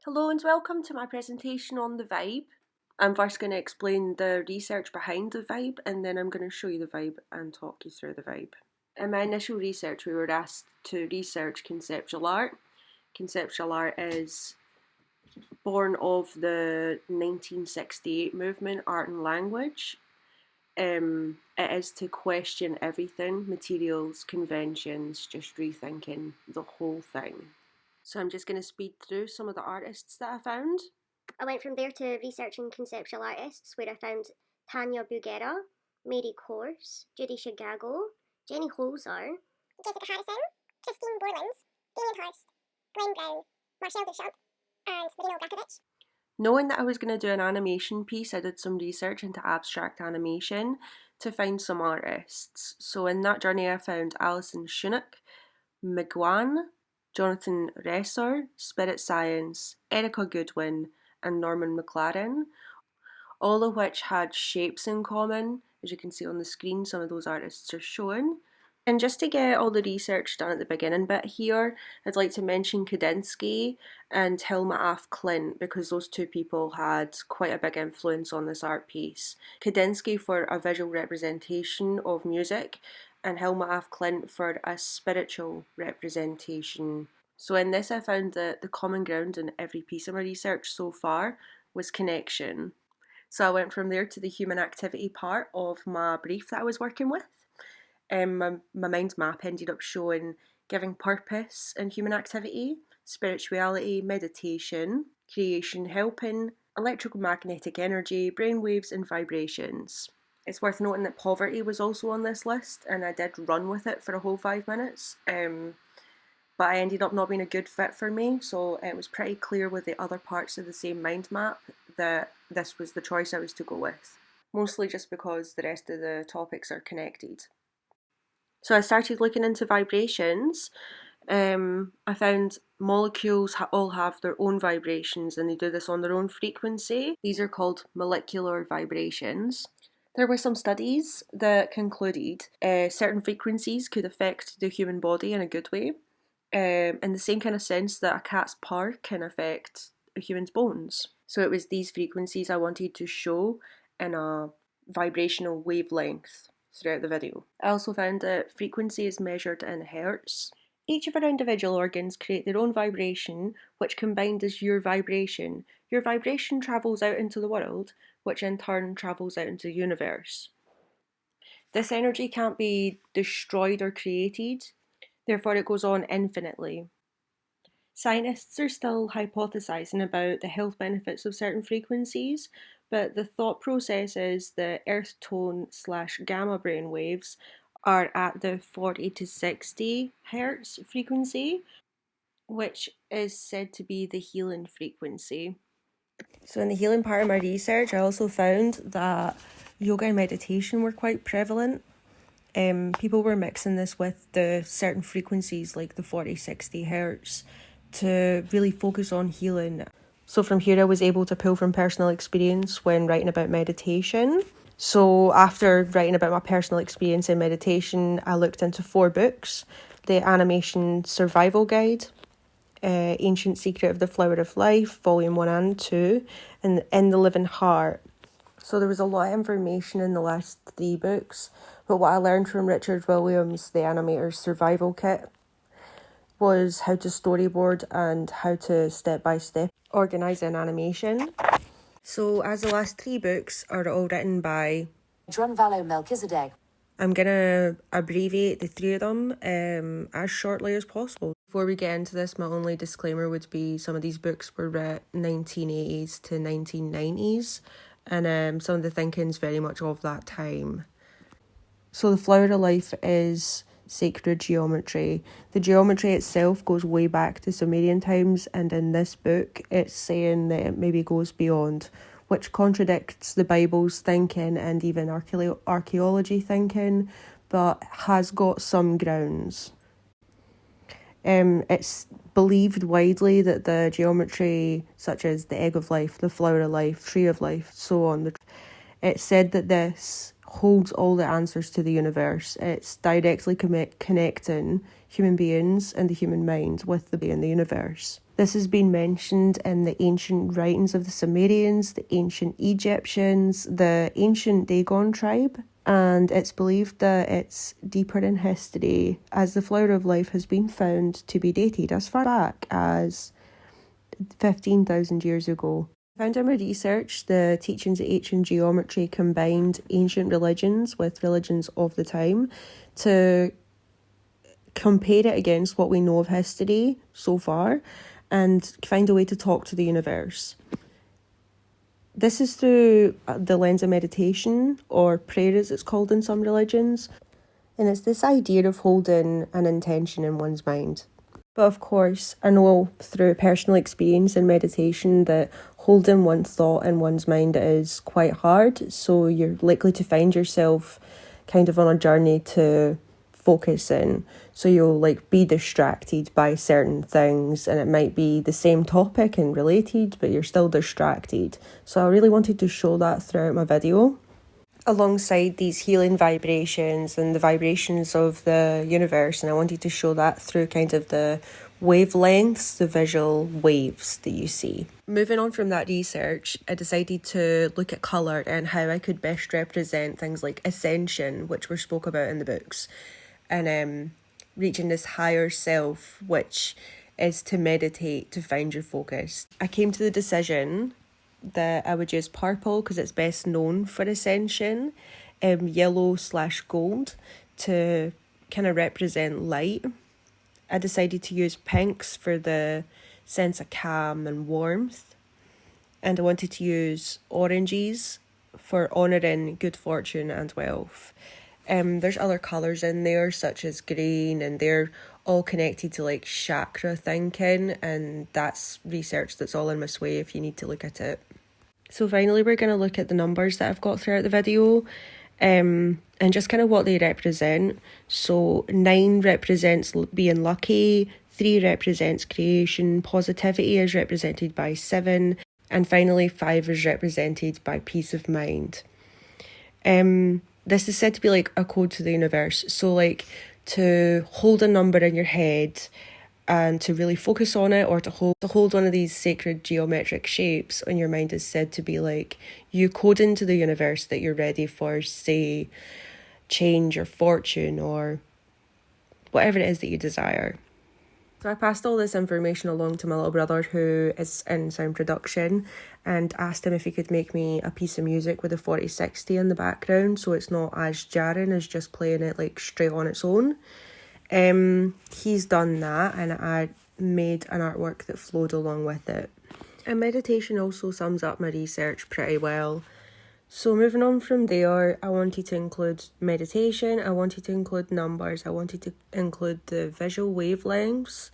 Hello and welcome to my presentation on the vibe. I'm first going to explain the research behind the vibe and then I'm going to show you the vibe and talk you through the vibe. In my initial research we were asked to research conceptual art. Conceptual art is born of the 1968 movement, Art and Language. It is to question everything, materials, conventions, just rethinking the whole thing. So I'm just going to speed through some of the artists that I found. I went from there to researching conceptual artists, where I found Tanya Bugera, Mary Corse, Judy Chicago, Jenny Holzer, Jessica Harrison, Christine Borland, Damien Horst, Glenn Brown, Marcel Duchamp, and Marino Grakovic. Knowing that I was going to do an animation piece, I did some research into abstract animation to find some artists. So in that journey I found Alison Schoeneck, McGuan, Jonathan Resser, Spirit Science, Erica Goodwin, and Norman McLaren, all of which had shapes in common. As you can see on the screen, some of those artists are shown. And just to get all the research done at the beginning bit here, I'd like to mention Kandinsky and Hilma af Klint because those two people had quite a big influence on this art piece. Kandinsky for a visual representation of music and Hilma af Klint for a spiritual representation. So in this I found that the common ground in every piece of my research so far was connection. So I went from there to the human activity part of my brief that I was working with. My mind map ended up showing giving purpose in human activity, spirituality, meditation, creation, helping, electromagnetic energy, brainwaves, and vibrations. It's worth noting that poverty was also on this list, and I did run with it for a whole 5 minutes. But I ended up not being a good fit for me, so it was pretty clear with the other parts of the same mind map that this was the choice I was to go with. Mostly just because the rest of the topics are connected. So I started looking into vibrations. I found molecules all have their own vibrations and they do this on their own frequency. These are called molecular vibrations. There were some studies that concluded certain frequencies could affect the human body in a good way, in the same kind of sense that a cat's purr can affect a human's bones. So it was these frequencies I wanted to show in a vibrational wavelength throughout the video. I also found that frequency is measured in hertz. Each of our individual organs create their own vibration, which combined is your vibration. Your vibration travels out into the world, which in turn travels out into the universe. This energy can't be destroyed or created, therefore it goes on infinitely. Scientists are still hypothesizing about the health benefits of certain frequencies, but the thought process is that earth tone / gamma brain waves are at the 40 to 60 hertz frequency, which is said to be the healing frequency. So in the healing part of my research, I also found that yoga and meditation were quite prevalent. People were mixing this with the certain frequencies like the 40-60 hertz to really focus on healing. So from here I was able to pull from personal experience when writing about meditation. So after writing about my personal experience in meditation, I looked into 4 books: The Animation Survival Guide, Ancient Secret of the Flower of Life, Volume 1 and 2, and In the Living Heart. So there was a lot of information in the last 3 books, but what I learned from Richard Williams, the animator's survival kit, was how to storyboard and how to step-by-step organise an animation. So as the last 3 books are all written by Drunvalo Melchizedek, I'm going to abbreviate the 3 of them as shortly as possible. Before we get into this, my only disclaimer would be some of these books were written 1980s to 1990s, and some of the thinking's very much of that time. So the Flower of Life is sacred geometry. The geometry itself goes way back to Sumerian times, and in this book it's saying that it maybe goes beyond, which contradicts the Bible's thinking and even archaeology thinking, but has got some grounds. It's believed widely that the geometry, such as the egg of life, the flower of life, tree of life, so on, it's said that this holds all the answers to the universe. It's directly connecting human beings and the human mind with the universe. This has been mentioned in the ancient writings of the Sumerians, the ancient Egyptians, the ancient Dagon tribe, and it's believed that it's deeper in history as the flower of life has been found to be dated as far back as 15,000 years ago. I found in my research the teachings of ancient geometry combined ancient religions with religions of the time to compare it against what we know of history so far and find a way to talk to the universe. This is through the lens of meditation, or prayer as it's called in some religions, and it's this idea of holding an intention in one's mind. But of course, I know through personal experience in meditation that holding one thought in one's mind is quite hard, so you're likely to find yourself kind of on a journey to focus in. So you'll be distracted by certain things, and it might be the same topic and related, but you're still distracted. So I really wanted to show that throughout my video. Alongside these healing vibrations and the vibrations of the universe, and I wanted to show that through kind of the wavelengths, the visual waves that you see. Moving on from that research, I decided to look at colour and how I could best represent things like ascension, which were spoke about in the books, and reaching this higher self, which is to meditate to find your focus. I came to the decision that I would use purple because it's best known for ascension, yellow/gold to kind of represent light. I decided to use pinks for the sense of calm and warmth, and I wanted to use oranges for honouring good fortune and wealth. There's other colours in there such as green, and they're all connected to chakra thinking, and that's research that's all in my sway if you need to look at it. So finally we're going to look at the numbers that I've got throughout the video, and just kind of what they represent. So 9 represents being lucky, 3 represents creation, positivity is represented by 7, and finally 5 is represented by peace of mind. This is said to be a code to the universe. So to hold a number in your head and to really focus on it, or to hold one of these sacred geometric shapes on your mind, is said to be you coding to the universe that you're ready for, say, change or fortune or whatever it is that you desire. So I passed all this information along to my little brother, who is in sound production, and asked him if he could make me a piece of music with a 4060 in the background, so it's not as jarring as just playing it straight on its own. He's done that, and I made an artwork that flowed along with it. And meditation also sums up my research pretty well. So moving on from there, I wanted to include meditation, I wanted to include numbers, I wanted to include the visual wavelengths,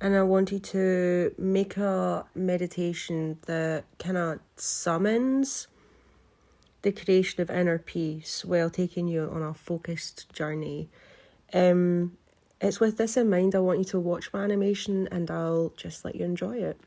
and I wanted to make a meditation that kind of summons the creation of inner peace while taking you on a focused journey. It's with this in mind I want you to watch my animation, and I'll just let you enjoy it.